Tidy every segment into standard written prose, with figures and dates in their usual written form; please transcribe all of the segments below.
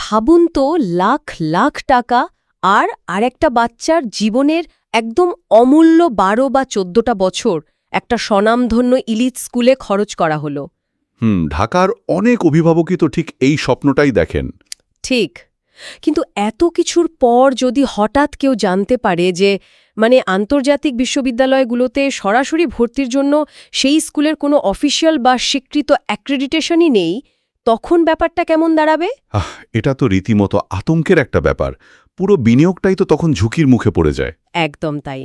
ভাবুন তো, লাখ লাখ টাকা আর আরেকটা বাচ্চার জীবনের একদম অমূল্য ১২ বা ১৪টা বছর একটা স্বনামধন্য ইলিট স্কুলে খরচ করা হলো। ঢাকার অনেক অভিভাবকই তো ঠিক এই স্বপ্নটাই দেখেন। ঠিক, কিন্তু এত কিছুর পর যদি হঠাৎ কেউ জানতে পারে যে আন্তর্জাতিক বিশ্ববিদ্যালয়গুলোতে সরাসরি ভর্তির জন্য সেই স্কুলের কোনো অফিসিয়াল বা স্বীকৃত অ্যাক্রেডিটেশনই নেই, তখন ব্যাপারটা কেমন দাঁড়াবে? এটা তো রীতিমতো আতঙ্কের একটা ব্যাপার। পুরো বিনিয়োগটাই তো তখন ঝুঁকির মুখে পড়ে যায়। একদম তাই।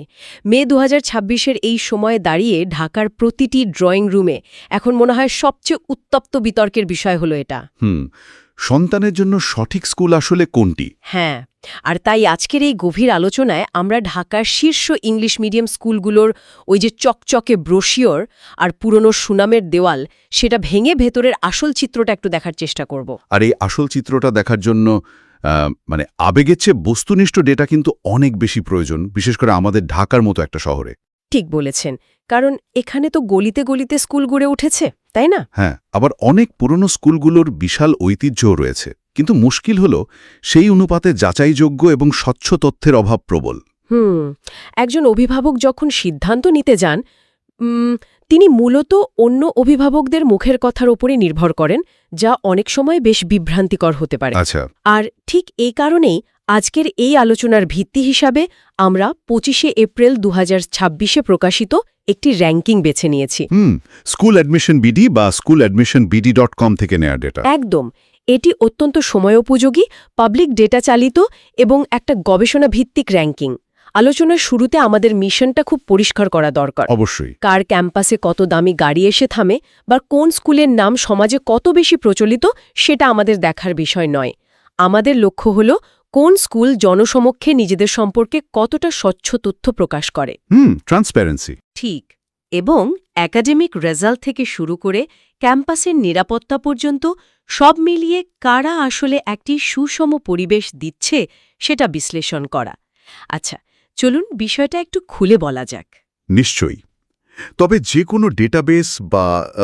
মে ২০২৬-এর এই সময়ে দাঁড়িয়ে ঢাকার প্রতিটি ড্রয়িং রুমে এখন মনে হয় সবচেয়ে উত্তপ্ত বিতর্কের বিষয় হলো এটা। সন্তানের জন্য সঠিক স্কুল আসলে কোনটি? হ্যাঁ, আর তাই আজকের এই গভীর আলোচনায় আমরা ঢাকার শীর্ষ ইংলিশ মিডিয়াম স্কুলগুলোর ওই যে চকচকে ব্রোশিওর আর পুরনো সুনামের দেওয়াল, সেটা ভেঙে ভেতরের আসল চিত্রটা একটু দেখার চেষ্টা করব। আর এই আসল চিত্রটা দেখার জন্য আবেগের চেয়ে বস্তুনিষ্ঠ ডেটা কিন্তু অনেক বেশি প্রয়োজন, বিশেষ করে আমাদের ঢাকার মতো একটা শহরে। ঠিক বলেছেন, কারণ এখানে তো গলিতে গলিতে স্কুল গড়ে উঠেছে, তাই না? হ্যাঁ, আবার অনেক পুরনো স্কুলগুলোর বিশাল ঐতিহ্যও রয়েছে, কিন্তু মুশকিল হল সেই অনুপাতে যাচাইযোগ্য এবং স্বচ্ছ তথ্যের অভাব প্রবল। একজন অভিভাবক যখন সিদ্ধান্ত নিতে যান, তিনি মূলত অন্য অভিভাবকদের মুখের কথার ওপরে নির্ভর করেন, যা অনেক সময় বেশ বিভ্রান্তিকর হতে পারে। আচ্ছা। আর ঠিক এই কারণেই আজকের এই আলোচনার ভিত্তি হিসাবে আমরা ২৫শে এপ্রিল ২০২৬-এ প্রকাশিত একটি র্যাঙ্কিং বেছে নিয়েছি। স্কুল অ্যাডমিশন বিডি বা school-admission-bd.com থেকে নেয়া ডেটা। একদম। এটি অত্যন্ত সময়োপযোগী, পাবলিক ডেটা চালিত এবং একটা গবেষণা ভিত্তিক র্যাঙ্কিং। আলোচনার শুরুতে আমাদের মিশনটা খুব পরিষ্কার করা দরকার। অবশ্যই। কার ক্যাম্পাসে কত দামি গাড়ি এসে থামে বা কোন স্কুলের নাম সমাজে কত বেশি প্রচলিত, সেটা আমাদের দেখার বিষয় নয়। আমাদের লক্ষ্য হল কোন স্কুল জনসমক্ষে নিজেদের সম্পর্কে কতটা স্বচ্ছ তথ্য প্রকাশ করে। ট্রান্সপারেন্সি। ঠিক, এবং একাডেমিক রেজাল্ট থেকে শুরু করে ক্যাম্পাসের নিরাপত্তা পর্যন্ত সব মিলিয়ে কারা আসলে একটি সুষম পরিবেশ দিচ্ছে সেটা বিশ্লেষণ করা। আচ্ছা, চলুন বিষয়টা একটু খুলে বলা যাক। নিশ্চয়ই। তবে যে কোনো ডেটাবেস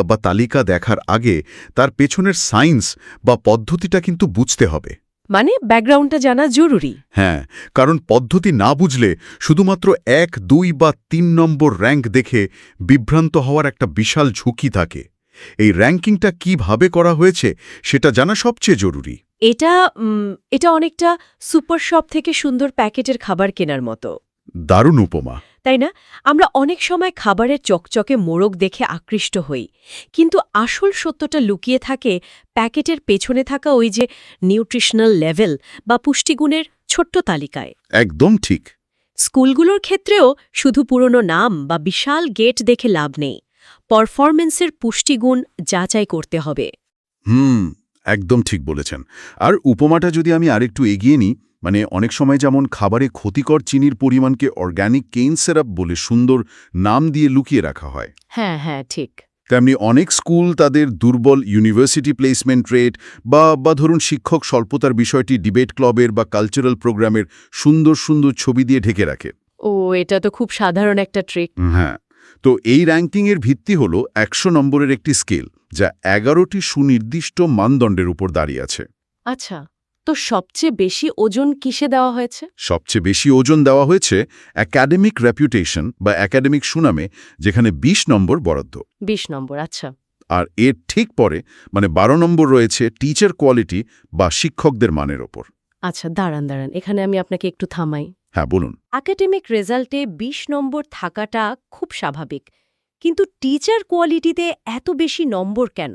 বা তালিকা দেখার আগে তার পেছনের সায়েন্স বা পদ্ধতিটা কিন্তু বুঝতে হবে। ব্যাকগ্রাউন্ডটা জানা জরুরি। হ্যাঁ, কারণ পদ্ধতি না বুঝলে শুধুমাত্র ১, ২ বা ৩ নম্বর র্যাঙ্ক দেখে বিভ্রান্ত হওয়ার একটা বিশাল ঝুঁকি থাকে। এই র্যাঙ্কিংটা কিভাবে করা হয়েছে সেটা জানা সবচেয়ে জরুরি। এটা অনেকটা সুপার শপ থেকে সুন্দর প্যাকেটের খাবার কেনার মতো। দারুণ উপমা, তাই না? আমরা অনেক সময় খাবারের চকচকে মোড়ক দেখে আকৃষ্ট হই, কিন্তু আসল সত্যটা লুকিয়ে থাকে প্যাকেটের পেছনে থাকা ওই যে নিউট্রিশনাল লেভেল বা পুষ্টিগুণের ছোট্ট তালিকায়। একদম ঠিক। স্কুলগুলোর ক্ষেত্রেও শুধু পুরনো নাম বা বিশাল গেট দেখে লাভ নেই, পারফরমেন্সের পুষ্টিগুণ যাচাই করতে হবে। একদম ঠিক বলেছেন। আর উপমাটা যদি আমি আরেকটু এগিয়ে নিই, অনেক সময় যেমন খাবারে ক্ষতিকর চিনির পরিমাণকে অর্গ্যানিক কেইন সিরাপ বলে সুন্দর নাম দিয়ে লুকিয়ে রাখা হয়। হ্যাঁ হ্যাঁ, ঠিক। তেমনি অনেক স্কুল তাদের দুর্বল ইউনিভার্সিটি প্লেসমেন্ট রেট বা ধরুন শিক্ষক স্বল্পতার বিষয়টি ডিবেট ক্লাবের বা কালচারাল প্রোগ্রামের সুন্দর সুন্দর ছবি দিয়ে ঢেকে রাখে। এটা তো খুব সাধারণ একটা ট্রিক। হ্যাঁ, তো এই র্যাঙ্কিংয়ের ভিত্তি হল ১০০ নম্বরের একটি স্কেল, যা ১১টি সুনির্দিষ্ট মানদণ্ডের উপর দাঁড়িয়ে আছে। আচ্ছা, তো সবচেয়ে বেশি ওজন কিসে দেওয়া হয়েছে? সবচেয়ে বেশি ওজন দেওয়া হয়েছে একাডেমিক রেপুটেশন বা একাডেমিক সুনামে, যেখানে ২০ নম্বর বরাদ্দ। ২০ নম্বর, আচ্ছা। আর এর ঠিক পরে ১২ নম্বর রয়েছে টিচার কোয়ালিটি বা শিক্ষকদের মানের ওপর। আচ্ছা, দাঁড়ান, এখানে আমি আপনাকে একটু থামাই। হ্যাঁ, বলুন। একাডেমিক রেজাল্টে ২০ নম্বর থাকাটা খুব স্বাভাবিক, কিন্তু টিচার কোয়ালিটিতে এত বেশি নম্বর কেন?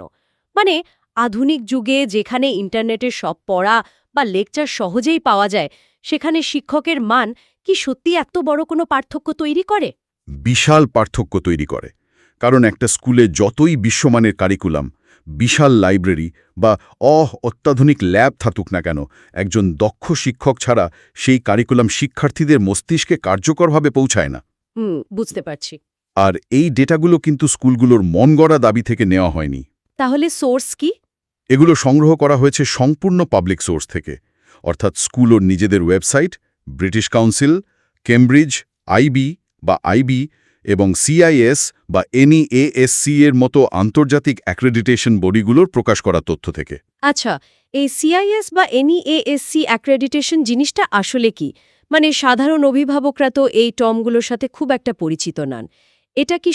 আধুনিক যুগে যেখানে ইন্টারনেটের সব পড়া বা লেকচার সহজেই পাওয়া যায়, সেখানে শিক্ষকের মান কি সত্যি এত বড় কোনো পার্থক্য তৈরি করে? বিশাল পার্থক্য তৈরি করে। কারণ একটা স্কুলে যতই বিশ্বমানের কারিকুলাম, বিশাল লাইব্রেরি বা অত্যাধুনিক ল্যাব থাকুক না কেন, একজন দক্ষ শিক্ষক ছাড়া সেই কারিকুলাম শিক্ষার্থীদের মস্তিষ্কে কার্যকরভাবে পৌঁছায় না। বুঝতে পারছি। আর এই ডেটাগুলো কিন্তু স্কুলগুলোর মন গড়া দাবি থেকে নেওয়া হয়নি। তাহলে সোর্স কি? এগুলো সংগ্রহ করা হয়েছে সম্পূর্ণ পাবলিক সোর্স থেকে, অর্থাৎ স্কুল ও নিজেদের website, British Council, Cambridge, IB এবং CIS বা NEASC এর মতো আন্তর্জাতিক অ্যাক্রেডিটেশন বডিগুলোর প্রকাশ করা তথ্য থেকে। আচ্ছা, এই সিআইএস বা এনইএএসসি অ্যাক্রেডিটেশন জিনিসটা আসলে কি? মানে সাধারণ অভিভাবকরা তো এই টর্মগুলোর সাথে খুব একটা পরিচিত নন। এটা কি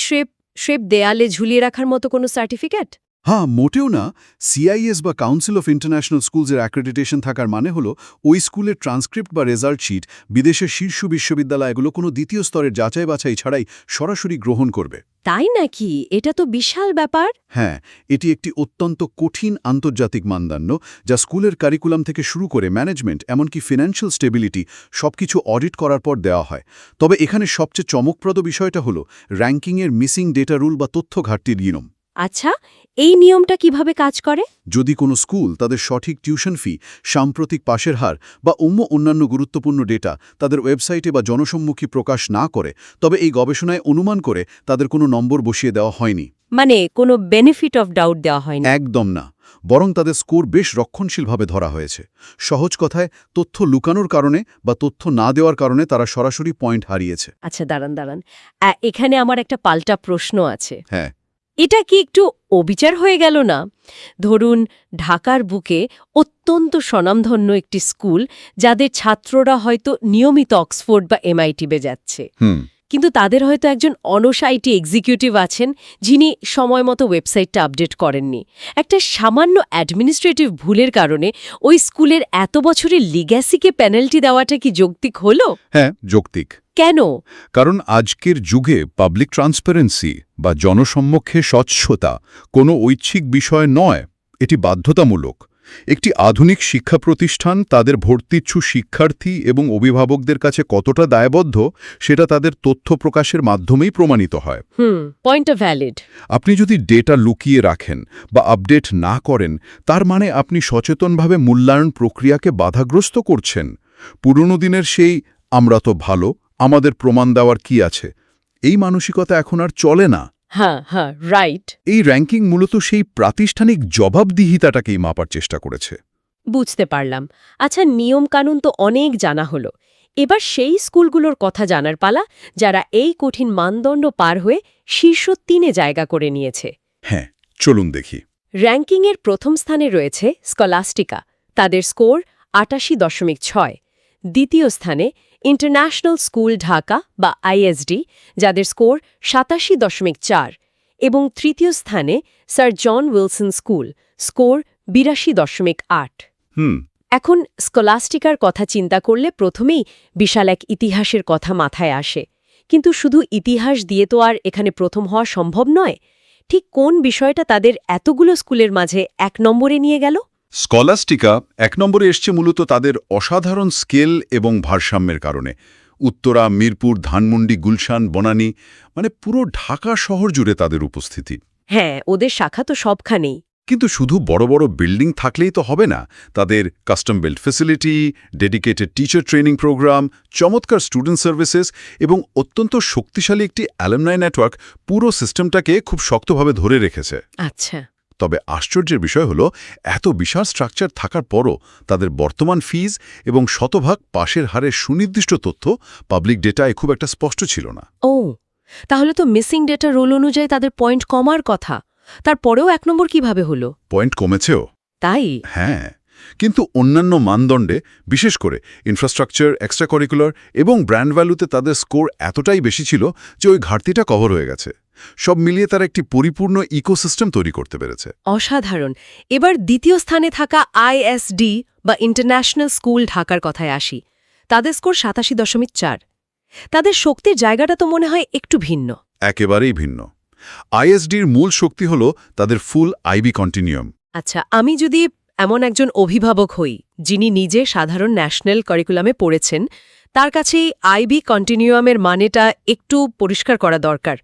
শ্রেপ দেয়ালে ঝুলিয়ে রাখার মতো কোনো সার্টিফিকেট? হ্যাঁ, মোটেও না। সিআইএস বা কাউন্সিল অফ ইন্টারন্যাশনাল স্কুলসের অ্যাক্রেডিটেশন থাকার মানে হলো ওই স্কুলের ট্রান্সক্রিপ্ট বা রেজাল্ট শিট বিদেশের শীর্ষ বিশ্ববিদ্যালয়গুলো কোনো দ্বিতীয় স্তরের যাচাই বাছাই ছাড়াই সরাসরি গ্রহণ করবে। তাই নাকি? এটা তো বিশাল ব্যাপার। হ্যাঁ, এটি একটি অত্যন্ত কঠিন আন্তর্জাতিক মানদণ্ড যা স্কুলের কারিকুলাম থেকে শুরু করে ম্যানেজমেন্ট এমনকি ফিনান্সিয়াল স্টেবিলিটি সবকিছু অডিট করার পর দেওয়া হয়। তবে এখানে সবচেয়ে চমকপ্রদ বিষয়টা হলো র্যাঙ্কিংয়ের মিসিং ডেটা রুল বা তথ্য ঘাটতির নিয়ম। আচ্ছা, এই নিয়মটা কিভাবে কাজ করে? যদি কোনো স্কুল তাদের সঠিক টিউশন ফি, সাম্প্রতিক পাশের হার বা অন্যান্য গুরুত্বপূর্ণ ডেটা তাদের ওয়েবসাইটে বা জনসম্মুখী প্রকাশ না করে, তবে এই গবেষণায় অনুমান করে তাদের কোনো নম্বর বসিয়ে দেওয়া হয়নি। মানে কোনো বেনিফিট অফ ডাউট দেওয়া হয়নি? একদম না, বরং তাদের স্কোর বেশ রক্ষণশীলভাবে ধরা হয়েছে। সহজ কথায়, তথ্য লুকানোর কারণে বা তথ্য না দেওয়ার কারণে তারা সরাসরি পয়েন্ট হারিয়েছে। আচ্ছা, দাঁড়ান। এখানে আমার একটা পাল্টা প্রশ্ন আছে। হ্যাঁ, এটা কি একটু অবিচার হয়ে গেল না? ধরুন, ঢাকার বুকে অত্যন্ত স্বনামধন্য একটি স্কুল, যাদের ছাত্ররা হয়তো নিয়মিত অক্সফোর্ড বা এমআইটি যাচ্ছে, কিন্তু তাদের হয়তো একজন অনসাইটি এক্সিকিউটিভ আছেন যিনি সময় মতো ওয়েবসাইটটা আপডেট করেননি। একটা সামান্য অ্যাডমিনিস্ট্রেটিভ ভুলের কারণে ওই স্কুলের এত বছরের লিগ্যাসিকে পেনাল্টি দেওয়াটা কি যৌক্তিক হলো? হ্যাঁ, যৌক্তিক। কেন? কারণ আজকের যুগে পাবলিক ট্রান্সপারেন্সি বা জনসম্মুখে স্বচ্ছতা কোনো ঐচ্ছিক বিষয় নয়, এটি বাধ্যতামূলক। একটি আধুনিক শিক্ষা প্রতিষ্ঠান তাদের ভর্তিচ্ছু শিক্ষার্থী এবং অভিভাবকদের কাছে কতটা দায়বদ্ধ সেটা তাদের তথ্য প্রকাশের মাধ্যমেই প্রমাণিত হয়। Point valid. আপনি যদি ডেটা লুকিয়ে রাখেন বা আপডেট না করেন, তার মানে আপনি সচেতনভাবে মূল্যায়ন প্রক্রিয়াকে বাধাগ্রস্ত করছেন। পুরনো দিনের সেই আমরা তো ভালো, আমাদের প্রমাণ দেওয়ার কি আছে, এই মানসিকতা এখন আর চলে না। হ্যাঁ, রাইট। এই র্যাঙ্কিং মূলত সেই প্রাতিষ্ঠানিক জবাবদিহিতাটাকেই মাপার চেষ্টা করেছে। বুঝতে পারলাম। আচ্ছা, নিয়মকানুন তো অনেক জানা হলো। এবার সেই স্কুলগুলোর কথা জানার পালা, যারা এই কঠিন মানদণ্ড পার হয়ে শীর্ষ 3-এ জায়গা করে নিয়েছে। হ্যাঁ, চলুন দেখি। র্যাঙ্কিংয়ের প্রথম স্থানে রয়েছে স্কলাস্টিকা, তাদের স্কোর ৮৮.৬। দ্বিতীয় স্থানে ইন্টারন্যাশনাল স্কুল ঢাকা বা আইএসডি, যাদের স্কোর ৮৭.৪, এবং তৃতীয় স্থানে স্যার জন উইলসন স্কুল, স্কোর ৮২.৮। এখন স্কলাস্টিকার কথা চিন্তা করলে প্রথমেই বিশাল এক ইতিহাসের কথা মাথায় আসে। কিন্তু শুধু ইতিহাস দিয়ে তো আর এখানে প্রথম হওয়া সম্ভব নয়। ঠিক কোন বিষয়টা তাদের এতগুলো স্কুলের মাঝে ১ নম্বরে নিয়ে গেল? স্কলাস্টিকা ১ নম্বরে এসছে মূলত তাদের অসাধারণ স্কেল এবং ভারসাম্যের কারণে। উত্তরা, মিরপুর, ধানমন্ডি, গুলশান, বনানী, মানে পুরো ঢাকা শহর জুড়ে তাদের উপস্থিতি। হ্যাঁ, ওদের শাখা তো সবখানেই। কিন্তু শুধু বড় বড় বিল্ডিং থাকলেই তো হবে না। তাদের custom build facility, dedicated teacher training program, চমৎকার স্টুডেন্ট সার্ভিসেস এবং অত্যন্ত শক্তিশালী একটি অ্যালুমনাই নেটওয়ার্ক পুরো সিস্টেমটাকে খুব শক্তভাবে ধরে রেখেছে। আচ্ছা। তবে আশ্চর্যের বিষয় হলো, এত বিশাল স্ট্রাকচার থাকার পরও তাদের বর্তমান ফিজ এবং শতভাগ পাশের হারের সুনির্দিষ্ট তথ্য পাবলিক ডেটায় খুব একটা স্পষ্ট ছিল না। ও, তাহলে তো মিসিং ডেটা রোল অনুযায়ী তাদের পয়েন্ট কমার কথা। তারপরেও ১ নম্বর কিভাবে হলো? পয়েন্ট কমেছেও। তাই? হ্যাঁ, কিন্তু অন্যান্য মানদণ্ডে, বিশেষ করে ইনফ্রাস্ট্রাকচার, এক্সট্রা কারিকুলার এবং ব্র্যান্ড ভ্যালুতে তাদের স্কোর এতটাই বেশি ছিল যে ওই ঘাটতিটা কভার হয়ে গেছে। সব মিলিয়ে তারা একটি পরিপূর্ণ ইকোসিস্টেম তৈরি করতে পেরেছে। অসাধারণ। এবার দ্বিতীয় স্থানে থাকা আইএসডি বা ইন্টারন্যাশনাল স্কুল ঢাকার কথায় আসি। তাদের স্কোর ৮৭.৪। তাদের শক্তির জায়গাটা তো মনে হয় একটু ভিন্ন। একেবারেই ভিন্ন। আইএসডির মূল শক্তি হল তাদের ফুল আইবি কন্টিনিউয়াম। আচ্ছা, আমি যদি এমন একজন অভিভাবক হই যিনি নিজে সাধারণ ন্যাশনাল কারিকুলামে পড়েছেন, তার কাছেই আইবি কন্টিনিউয়ামের মানেটা একটু পরিষ্কার করা দরকার।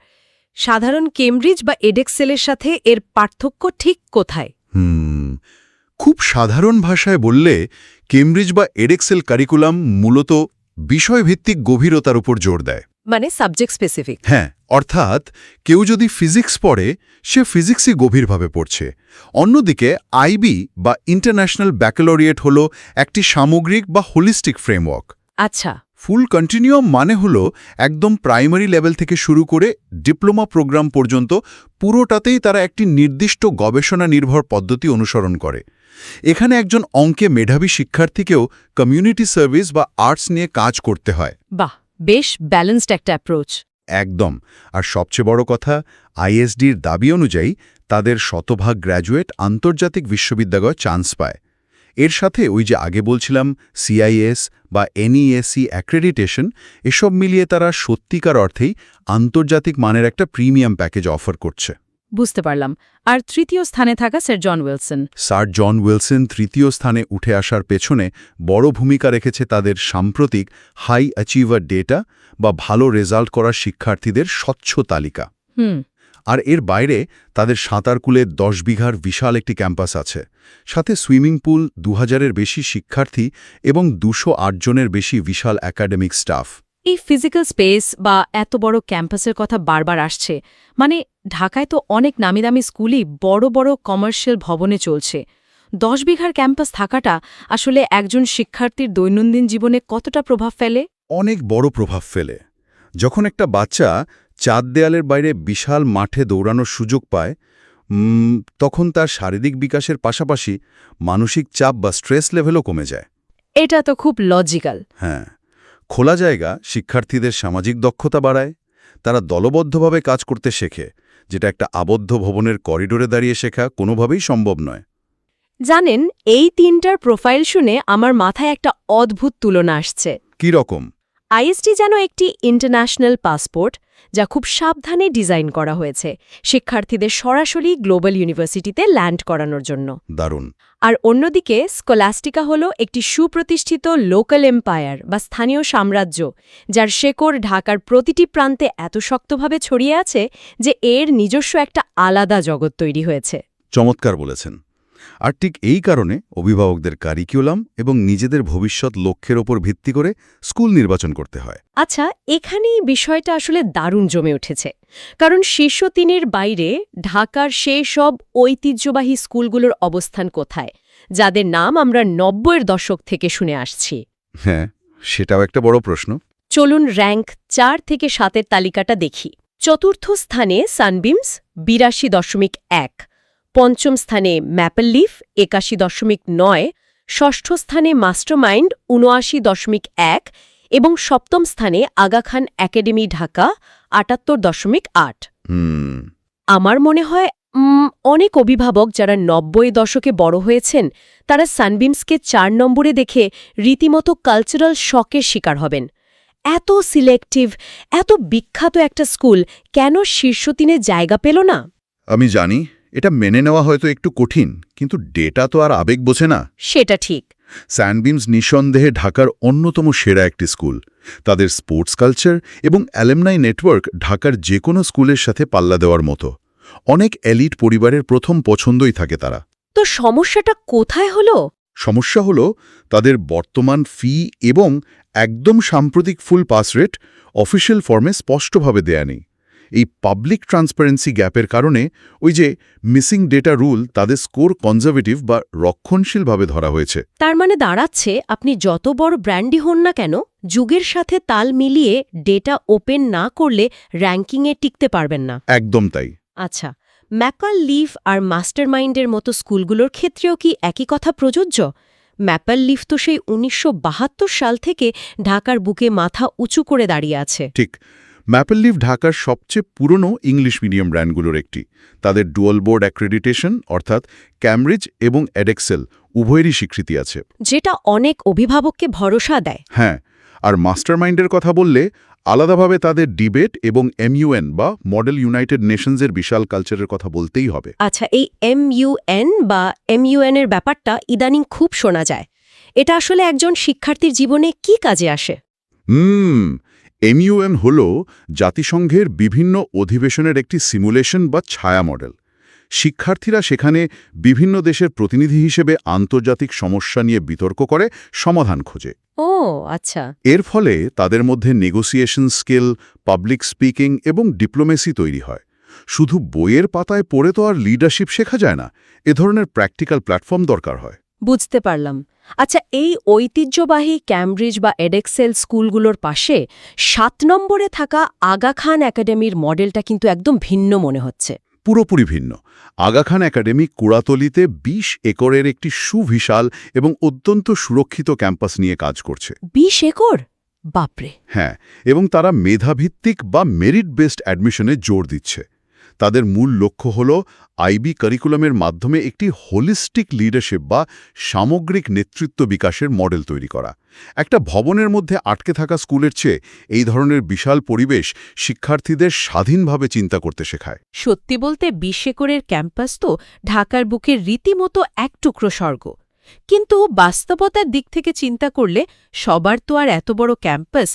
সাধারণ কেমব্রিজ বা এডেক্সেলের সাথে এর পার্থক্য ঠিক কোথায়? খুব সাধারণ ভাষায় বললে, কেমব্রিজ বা এডেক্সেল কারিকুলাম মূলত বিষয়ভিত্তিক গভীরতার উপর জোর দেয়। মানে সাবজেক্ট স্পেসিফিক। হ্যাঁ, অর্থাৎ কেউ যদি ফিজিক্স পড়ে, সে ফিজিক্সই গভীরভাবে পড়ছে। অন্যদিকে আইবি বা ইন্টারন্যাশনাল ব্যাকালরিয়েট হল একটি সামগ্রিক বা হোলিস্টিক ফ্রেমওয়ার্ক। আচ্ছা, ফুল কন্টিনিউয়াম মানে হলো একদম প্রাইমারি লেভেল থেকে শুরু করে ডিপ্লোমা প্রোগ্রাম পর্যন্ত পুরোটাতেই তারা একটি নির্দিষ্ট গবেষণা নির্ভর পদ্ধতি অনুসরণ করে। এখানে একজন অঙ্কে মেধাবী শিক্ষার্থীকেও কমিউনিটি সার্ভিস বা আর্টস নিয়ে কাজ করতে হয়। বাহ, বেশ ব্যালেন্সড একটা অ্যাপ্রোচ। একদম। আর সবচেয়ে বড় কথা, আইএসডির দাবি অনুযায়ী তাদের শতভাগ গ্র্যাজুয়েট আন্তর্জাতিক বিশ্ববিদ্যালয়ে চান্স পায়। এর সাথে ওই যে আগে বলছিলাম সিআইএস বা এনইএসি অ্যাক্রেডিটেশন, এসব মিলিয়ে তারা সত্যিকার অর্থেই আন্তর্জাতিক মানের একটা প্রিমিয়াম প্যাকেজ অফার করছে। বুঝতে পারলাম। আর তৃতীয় স্থানে থাকা স্যার জন উইলসন। স্যার জন উইলসন তৃতীয় স্থানে উঠে আসার পেছনে বড় ভূমিকা রেখেছে তাদের সাম্প্রতিক হাই অ্যাচিভার ডেটা বা ভালো রেজাল্ট করা শিক্ষার্থীদের স্বচ্ছ তালিকা। আর এর বাইরে তাদের সাঁতারকুলের 10 বিঘার বিশাল একটি ক্যাম্পাস আছে, সাথে সুইমিং পুল, 2000-এর বেশি শিক্ষার্থী এবং 208 জনের বেশি বিশাল একাডেমিক স্টাফ। এই ফিজিক্যাল স্পেস বা এত বড় ক্যাম্পাসের কথা বারবার আসছে, মানে ঢাকায় তো অনেক নামিদামি স্কুলই বড় বড় কমার্শিয়াল ভবনে চলছে। 10 বিঘার ক্যাম্পাস থাকাটা আসলে একজন শিক্ষার্থীর দৈনন্দিন জীবনে কতটা প্রভাব ফেলে? অনেক বড় প্রভাব ফেলে। যখন একটা বাচ্চা চার দেয়ালের বাইরে বিশাল মাঠে দৌড়ানোর সুযোগ পায়, তখন তার শারীরিক বিকাশের পাশাপাশি মানসিক চাপ বা স্ট্রেস লেভেলও কমে যায়। এটা তো খুব লজিক্যাল। হ্যাঁ, খোলা জায়গা শিক্ষার্থীদের সামাজিক দক্ষতা বাড়ায়। তারা দলবদ্ধভাবে কাজ করতে শেখে, যেটা একটা আবদ্ধ ভবনের করিডোরে দাঁড়িয়ে শেখা কোনোভাবেই সম্ভব নয়। জানেন, এই তিনটার প্রোফাইল শুনে আমার মাথায় একটা অদ্ভুত তুলনা আসছে। কি রকম? আইএসটি যেন একটি ইন্টারন্যাশনাল পাসপোর্ট, যা খুব সাবধানে ডিজাইন করা হয়েছে শিক্ষার্থীদের সরাসরি গ্লোবাল ইউনিভার্সিটিতে ল্যান্ড করানোর জন্য। দারুণ। আর অন্যদিকে স্কলাস্টিকা হল একটি সুপ্রতিষ্ঠিত লোকাল এম্পায়ার বা স্থানীয় সাম্রাজ্য, যার শেকড় ঢাকার প্রতিটি প্রান্তে এত শক্তভাবে ছড়িয়ে আছে যে এর নিজস্ব একটা আলাদা জগৎ তৈরি হয়েছে। চমৎকার বলেছেন। আর ঠিক এই কারণে অভিভাবকদের কারিকুলাম এবং নিজেদের ভবিষ্যৎ লক্ষ্যের ওপর ভিত্তি করে স্কুল নির্বাচন করতে হয়। আচ্ছা, এখানেই বিষয়টা আসলে দারুণ জমে উঠেছে, কারণ শীর্ষ 3-এর বাইরে ঢাকার সেই সব ঐতিহ্যবাহী স্কুলগুলোর অবস্থান কোথায়, যাদের নাম আমরা 90-এর দশক থেকে শুনে আসছি? হ্যাঁ, সেটাও একটা বড় প্রশ্ন। চলুন র্যাঙ্ক 4 থেকে 7-এর তালিকাটা দেখি। চতুর্থ স্থানে সানবিমস 82.1, পঞ্চম স্থানে ম্যাপল লিফ 81.9, ষষ্ঠ স্থানে মাস্টারমাইন্ড 79.1 এবং সপ্তম স্থানে আগা খান একাডেমি ঢাকা 78.8। আমার মনে হয় অনেক অভিভাবক যারা 90 দশকে বড় হয়েছেন তারা সানবিমসকে 4 নম্বরে দেখে রীতিমতো কালচারাল শকের শিকার হবেন। এত সিলেক্টিভ, এত বিখ্যাত একটা স্কুল কেন শীর্ষ 3-এ জায়গা পেল না? আমি জানি এটা মেনে নেওয়া হয়তো একটু কঠিন, কিন্তু ডেটা তো আর আবেগ বোঝে না। সেটা ঠিক। সানবিমস নিঃসন্দেহে ঢাকার অন্যতম সেরা একটি স্কুল। তাদের স্পোর্টস কালচার এবং অ্যালুমনাই নেটওয়ার্ক ঢাকার যে কোনো স্কুলের সাথে পাল্লা দেওয়ার মতো। অনেক এলিট পরিবারের প্রথম পছন্দই থাকে তারা। তো সমস্যাটা কোথায় হলো? সমস্যা হলো তাদের বর্তমান ফি এবং একদম সাম্প্রতিক ফুল পাস রেট অফিসিয়াল ফর্মে স্পষ্টভাবে দেয়া নেই। এই পাবলিক ট্রান্সপারেন্সি গ্যাপের কারণে ওই যে মিসিং ডেটা রুল তাদের স্কোর কনজারভেটিভ বা রক্ষণশীলভাবে ধরা হয়েছে। তার মানে দাঁড়াচ্ছে আপনি যত বড় ব্র্যান্ডই হন না কেন, যুগের সাথে তাল মিলিয়ে ডেটা ওপেন না করলে র্যাঙ্কিংয়ে টিকতে পারবেন না। একদম তাই। আচ্ছা, ম্যাপল লিফ আর মাস্টারমাইন্ডের মতো স্কুলগুলোর ক্ষেত্রেও কি একই কথা প্রযোজ্য? ম্যাপল লিফ তো সেই 1972 সাল থেকে ঢাকার বুকে মাথা উঁচু করে দাঁড়িয়ে আছে। ঠিক। ম্যাপল লিফ ঢাকার সবচেয়ে পুরনো ইংলিশ মিডিয়াম ব্র্যান্ডগুলোর একটি। তাদের ডুয়াল বোর্ড অ্যাক্রেডিটেশন অর্থাৎ ক্যামব্রিজ এবং এডেক্সেল উভয়েরই স্বীকৃতি আছে, যেটা অনেক অভিভাবককে ভরসা দেয়। হ্যাঁ, আর মাস্টারমাইন্ডের কথা বললে আলাদাভাবে তাদের ডিবেট এবং MUN বা মডেল ইউনাইটেড নেশনসের বিশাল কালচারের কথা বলতেই হবে। আচ্ছা, এই MUN এর ব্যাপারটা ইদানিং খুব শোনা যায়। এটা আসলে একজন শিক্ষার্থীর জীবনে কি কাজে আসে? MUN হল জাতিসংঘের বিভিন্ন অধিবেশনের একটি সিমুলেশন বা ছায়া মডেল। শিক্ষার্থীরা সেখানে বিভিন্ন দেশের প্রতিনিধি হিসেবে আন্তর্জাতিক সমস্যা নিয়ে বিতর্ক করে সমাধান খোঁজে। ও আচ্ছা। এর ফলে তাদের মধ্যে নেগোসিয়েশন স্কিল, পাবলিক স্পিকিং এবং ডিপ্লোমেসি তৈরি হয়। শুধু বইয়ের পাতায় পড়ে তো আর লিডারশিপ শেখা যায় না, এ ধরনের প্র্যাকটিক্যাল প্ল্যাটফর্ম দরকার হয়। বুঝতে পারলাম। আচ্ছা, এই ঐতিহ্যবাহী ক্যামব্রিজ বা এডেক্সেল স্কুলগুলোর পাশে ৭ নম্বরে থাকা আগা খান একাডেমির মডেলটা কিন্তু একদম ভিন্ন মনে হচ্ছে। পুরোপুরি ভিন্ন। আগা খান একাডেমি কুড়াতলিতে ২০ একরের একটি সুবিশাল এবং অত্যন্ত সুরক্ষিত ক্যাম্পাস নিয়ে কাজ করছে। ২০ একর? বাপরে! হ্যাঁ, এবং তারা মেধাভিত্তিক বা মেরিট বেসড অ্যাডমিশনে জোর দিচ্ছে। তাদের মূল লক্ষ্য হল আইবি কারিকুলামের মাধ্যমে একটি হোলিস্টিক লিডারশিপ বা সামগ্রিক নেতৃত্ব বিকাশের মডেল তৈরি করা। একটা ভবনের মধ্যে আটকে থাকা স্কুলের চেয়ে এই ধরনের বিশাল পরিবেশ শিক্ষার্থীদের স্বাধীনভাবে চিন্তা করতে শেখায়। সত্যি বলতে ২০ একরের ক্যাম্পাস তো ঢাকার বুকের রীতিমতো এক টুকরো স্বর্গ। কিন্তু বাস্তবতার দিক থেকে চিন্তা করলে সবার তো আর এত বড় ক্যাম্পাস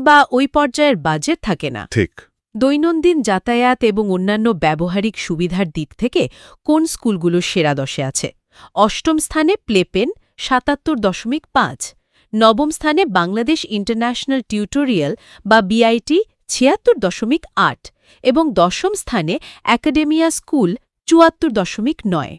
বা ওই পর্যায়ের বাজেট থাকে না। ঠিক। দৈনন্দিন যাতায়াত এবং অন্যান্য ব্যবহারিক সুবিধার দিক থেকে কোন স্কুলগুলো সেরা দশে আছে? অষ্টম স্থানে প্লেপেন ৭৭.৫, নবম স্থানে বাংলাদেশ ইন্টারন্যাশনাল টিউটোরিয়াল বা বিআইটি ৭৬.৮ এবং দশম স্থানে একাডেমিয়া স্কুল ৭৪.৯।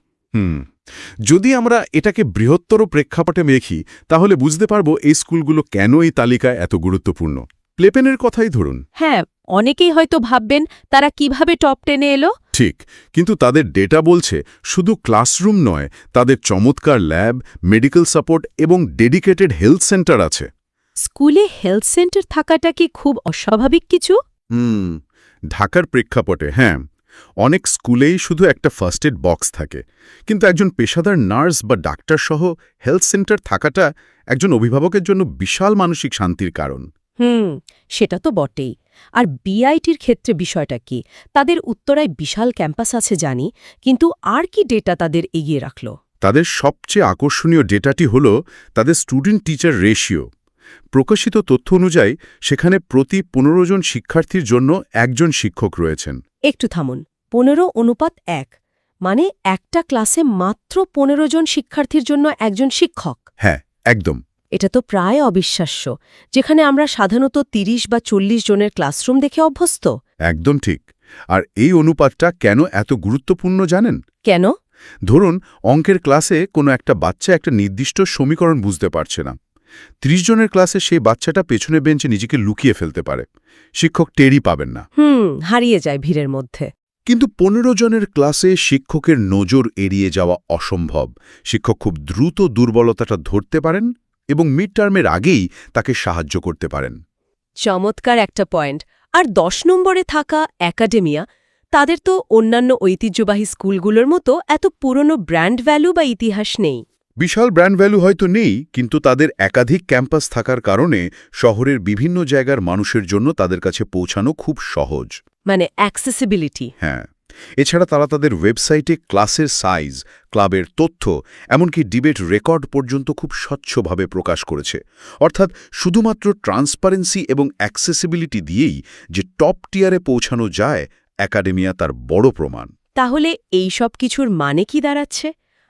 যদি আমরা এটাকে বৃহত্তর প্রেক্ষাপটে দেখি তাহলে বুঝতে পারব এই স্কুলগুলো কেন এই তালিকায় এত গুরুত্বপূর্ণ। প্লেপেনের কথাই ধরুন। হ্যাঁ, অনেকেই হয়তো ভাববেন তারা কিভাবে টপ 10 এ এলো। ঠিক, কিন্তু তাদের ডেটা বলছে শুধু ক্লাসরুম নয়, তাদের চমৎকার ল্যাব, মেডিকেল সাপোর্ট এবং ডেডিকেটেড হেলথ সেন্টার আছে। স্কুলে হেলথ সেন্টার থাকাটা কি খুব অস্বাভাবিক কিছু? ঢাকার প্রেক্ষাপটে হ্যাঁ, অনেক স্কুলেই শুধু একটা ফার্স্ট এড বক্স থাকে, কিন্তু একজন পেশাদার নার্স বা ডাক্তার সহ হেলথ সেন্টার থাকাটা একজন অভিভাবকের জন্য বিশাল মানসিক শান্তির কারণ। সেটা তো বটেই। আর বিআইটির ক্ষেত্রে বিষয়টা কি? তাদের উত্তরায় বিশাল ক্যাম্পাস আছে জানি, কিন্তু আর কি ডেটা তাদের এগিয়ে রাখল? তাদের সবচেয়ে আকর্ষণীয় ডেটাটি হল তাদের স্টুডেন্ট টিচার রেশিও। প্রকাশিত তথ্য অনুযায়ী সেখানে প্রতি ১৫ জন শিক্ষার্থীর জন্য একজন শিক্ষক রয়েছেন। একটু থামুন, ১৫:১, মানে একটা ক্লাসে মাত্র ১৫ জন শিক্ষার্থীর জন্য একজন শিক্ষক? হ্যাঁ, একদম। এটা তো প্রায় অবিশ্বাস্য, যেখানে আমরা সাধারণত ৩০ বা ৪০ জনের ক্লাসরুম দেখে অভ্যস্ত। একদম ঠিক। আর এই অনুপাতটা কেন এত গুরুত্বপূর্ণ জানেন? কেন? ধরুন অঙ্কের ক্লাসে কোনো একটা বাচ্চা একটা নির্দিষ্ট সমীকরণ বুঝতে পারছে না। ৩০ জনের ক্লাসে সেই বাচ্চাটা পেছনে বেঞ্চে নিজেকে লুকিয়ে ফেলতে পারে, শিক্ষক টেরই পাবেন না। হারিয়ে যায় ভিড়ের মধ্যে। কিন্তু ১৫ জনের ক্লাসে শিক্ষকের নজর এড়িয়ে যাওয়া অসম্ভব। শিক্ষক খুব দ্রুত দুর্বলতাটা ধরতে পারেন এবং মিড টার্মের আগেই তাকে সাহায্য করতে পারেন। চমৎকার একটা পয়েন্ট। আর ১০ নম্বরে থাকা একাডেমিয়া, তাদের তো অন্যান্য ঐতিহ্যবাহী স্কুলগুলোর মতো এত পুরনো ব্র্যান্ড ভ্যালু বা ইতিহাস নেই। বিশাল ব্র্যান্ড ভ্যালু হয়তো নেই, কিন্তু তাদের একাধিক ক্যাম্পাস থাকার কারণে শহরের বিভিন্ন জায়গার মানুষের জন্য তাদের কাছে পৌঁছানো খুব সহজ। মানে অ্যাক্সেসিবিলিটি। হ্যাঁ, এছাড়া তারা তাদের ওয়েবসাইটে ক্লাসের সাইজ, ক্লাবের তথ্য, এমনকি ডিবেট রেকর্ড পর্যন্ত খুব স্বচ্ছভাবে প্রকাশ করেছে। অর্থাৎ শুধুমাত্র ট্রান্সপারেন্সি এবং অ্যাক্সেসিবিলিটি দিয়েই যে টপ টিয়ারে পৌঁছানো যায়, একাডেমিয়া তার বড় প্রমাণ। তাহলে এই সব কিছুর মানে কি দাঁড়াচ্ছে?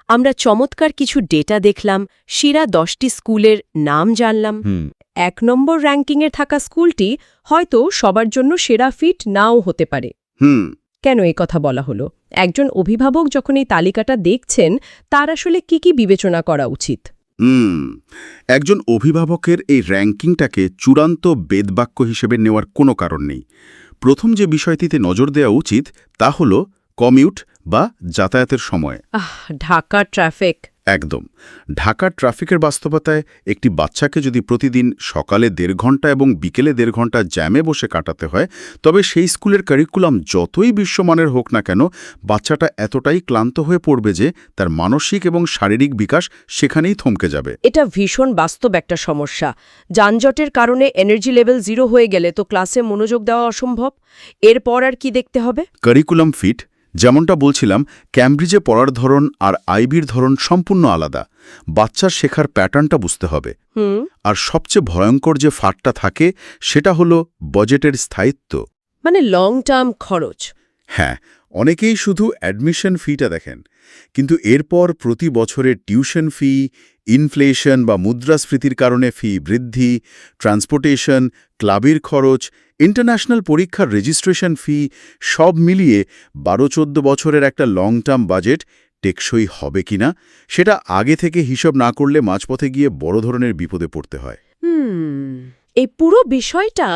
আমরা চমৎকার কিছু ডেটা দেখলাম, সেরা 10টি স্কুলের নাম জানলাম। ১ নম্বর র্যাঙ্কিংয়ে থাকা স্কুলটি হয়তো সবার জন্য সেরা ফিট নাও হতে পারে। কেন এই কথা বলা হলো? একজন অভিভাবক যখন এই তালিকাটা দেখছেন, তার আসলে কি বিবেচনা করা উচিত? একজন অভিভাবকের এই র্যাঙ্কিংটাকে চূড়ান্ত বেদবাক্য হিসেবে নেওয়ার কোনো কারণ নেই। প্রথম যে বিষয়টিতে নজর দেওয়া উচিত তা হল কমিউট বা যাতায়াতের সময়। ঢাকা ট্রাফিক। একদম। ঢাকার ট্রাফিকের বাস্তবতায় একটি বাচ্চাকে যদি প্রতিদিন সকালে ১.৫ ঘণ্টা এবং বিকেলে ১.৫ ঘণ্টা জ্যামে বসে কাটাতে হয়, তবে সেই স্কুলের কারিকুলাম যতই বিশ্বমানের হোক না কেন, বাচ্চাটা এতটাই ক্লান্ত হয়ে পড়বে যে তার মানসিক এবং শারীরিক বিকাশ সেখানেই থমকে যাবে। এটা ভীষণ বাস্তব একটা সমস্যা। যানজটের কারণে এনার্জি লেভেল 0 হয়ে গেলে তো ক্লাসে মনোযোগ দেওয়া অসম্ভব। এরপর আর কি দেখতে হবে? Curriculum fit. যেমনটা বলছিলাম, ক্যামব্রিজে পড়ার ধরন আর আইবির ধরন সম্পূর্ণ আলাদা। বাচ্চার শেখার প্যাটার্নটা বুঝতে হবে। আর সবচেয়ে ভয়ঙ্কর যে ফাঁকটা থাকে সেটা হলো বাজেটের স্থায়িত্ব, মানে লং টার্ম খরচ। হ্যাঁ, অনেকেই শুধু অ্যাডমিশন ফিটা দেখেন, কিন্তু এরপর প্রতি বছরের টিউশন ফি, ইনফ্লেশন বা মুদ্রাস্ফীতির কারণে ফি বৃদ্ধি, ট্রান্সপোর্টেশন, ক্লাবের খরচ, ইন্টারন্যাশনাল পরীক্ষার রেজিস্ট্রেশন ফি, সব মিলিয়ে ১২-১৪ বছরের একটা লং টার্ম বাজেট টেকসই হবে কিনা সেটা আগে থেকে হিসাব না করলে মাঝপথে গিয়ে বড় ধরনের বিপদে পড়তে হয়। এই পুরো বিষয়টা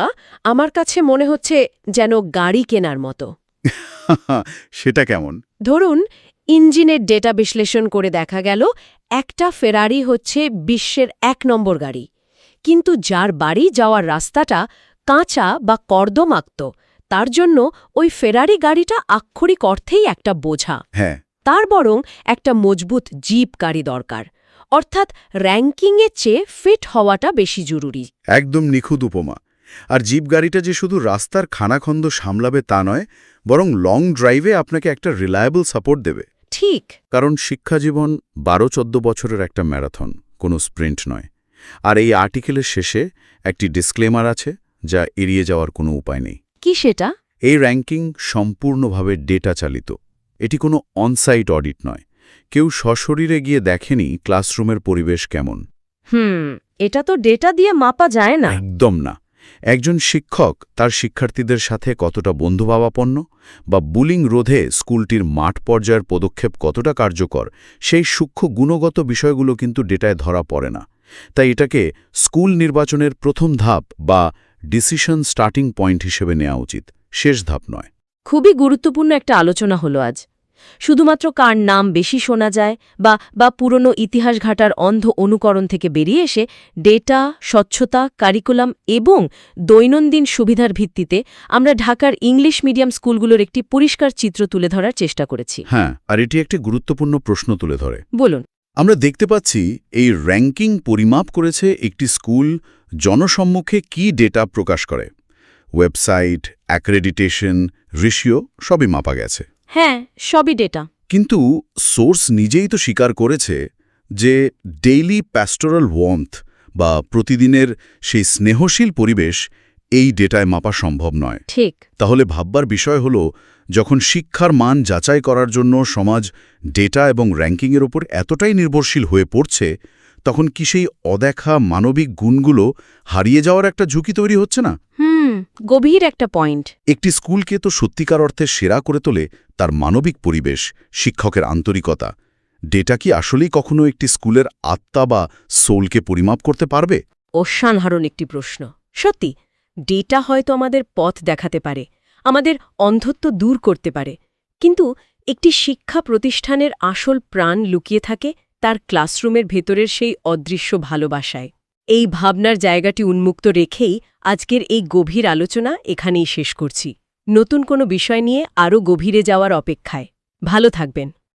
আমার কাছে মনে হচ্ছে যেন গাড়ি কেনার মতো। সেটা কেমন? ধরুন, ইঞ্জিনের ডেটা বিশ্লেষণ করে দেখা গেল একটা ফেরারি হচ্ছে বিশ্বের ১ নম্বর গাড়ি, কিন্তু যার বাড়ি যাওয়ার রাস্তাটা কাঁচা বা কর্দমাক্ত, তার জন্য ওই ফেরারি গাড়িটা আক্ষরিক অর্থেই একটা বোঝা। হ্যাঁ, তার বরং একটা মজবুত জিপ গাড়ি দরকার। অর্থাৎ র্যাঙ্কিংয়ের চেয়ে ফিট হওয়াটা বেশি জরুরি। একদম নিখুঁত উপমা। আর জিপ গাড়িটা যে শুধু রাস্তার খানাখন্দ সামলাবে তা নয়, বরং লং ড্রাইভে আপনাকে একটা রিলায়েবল সাপোর্ট দেবে। ঠিক। কারণ শিক্ষাজীবন ১২-১৪ বছরের একটা ম্যারাথন, কোনো স্প্রিন্ট নয়। আর এই আর্টিকেলের শেষে একটি ডিসক্লেমার আছে যা এড়িয়ে যাওয়ার কোনো উপায় নেই। কি সেটা? এই র্যাঙ্কিং সম্পূর্ণভাবে ডেটা চালিত। এটি কোনো অনসাইট অডিট নয়। কেউ সশরীরে গিয়ে দেখেনি ক্লাসরুমের পরিবেশ কেমন। এটা তো ডেটা দিয়ে মাপা যায় না। একদম না। একজন শিক্ষক তার শিক্ষার্থীদের সাথে কতটা বন্ধুভাবাপন্ন বা বুলিং রোধে স্কুলটির মাঠ পর্যায়ের পদক্ষেপ কতটা কার্যকর, সেই সূক্ষ্ম গুণগত বিষয়গুলো কিন্তু ডেটায় ধরা পড়ে না। তাই এটাকে স্কুল নির্বাচনের প্রথম ধাপ বা ডিসিশন স্টার্টিং পয়েন্ট হিসেবে নেওয়া উচিত, শেষ ধাপ নয়। খুবই গুরুত্বপূর্ণ একটা আলোচনা হলো আজ। শুধুমাত্র কার নাম বেশি শোনা যায় বা পুরনো ইতিহাস ঘাটার অন্ধ অনুকরণ থেকে বেরিয়ে এসে ডেটা, স্বচ্ছতা, কারিকুলাম এবং দৈনন্দিন সুবিধার ভিত্তিতে আমরা ঢাকার ইংলিশ মিডিয়াম স্কুলগুলোর একটি পরিষ্কার চিত্র তুলে ধরার চেষ্টা করেছি। হ্যাঁ, আর এটি একটি গুরুত্বপূর্ণ প্রশ্ন তুলে ধরে। বলুন। আমরা দেখতে পাচ্ছি এই র্যাঙ্কিং পরিমাপ করেছে একটি স্কুল জনসম্মুখে কি ডেটা প্রকাশ করে। ওয়েবসাইট, অ্যাক্রেডিটেশন, রেশিও সবই মাপা গেছে। হ্যাঁ, সবই ডেটা। কিন্তু সোর্স নিজেই তো স্বীকার করেছে যে ডেইলি প্যাস্টোরাল ওয়ার্মথ বা প্রতিদিনের সেই স্নেহশীল পরিবেশ এই ডেটায় মাপা সম্ভব নয়। ঠিক। তাহলে ভাববার বিষয় হল, যখন শিক্ষার মান যাচাই করার জন্য সমাজ ডেটা এবং র্যাঙ্কিংয়ের ওপর এতটাই নির্ভরশীল হয়ে পড়ছে, তখন কি সেই অদেখা মানবিক গুণগুলো হারিয়ে যাওয়ার একটা ঝুঁকি তৈরি হচ্ছে না? গভীর একটা পয়েন্ট। একটি স্কুলকে তো সত্যিকার অর্থে সেরা করে তোলে তার মানবিক পরিবেশ, শিক্ষকের আন্তরিকতা। ডেটা কি আসলেই কখনো একটি স্কুলের আত্মা বা সোলকে পরিমাপ করতে পারবে? অসাধারণ একটি প্রশ্ন। সত্যি, ডেটা হয়তো আমাদের পথ দেখাতে পারে, আমাদের অন্ধত্ব দূর করতে পারে, কিন্তু একটি শিক্ষা প্রতিষ্ঠানের আসল প্রাণ লুকিয়ে থাকে তার ক্লাসরুমের ভেতরের সেই অদৃশ্য ভালোবাসায়। এই ভাবনার জায়গাটি উন্মুক্ত রেখেই আজকের এই গভীর আলোচনা এখানেই শেষ করছি। নতুন কোনো বিষয় নিয়ে আরও গভীরে যাওয়ার অপেক্ষায়। ভালো থাকবেন।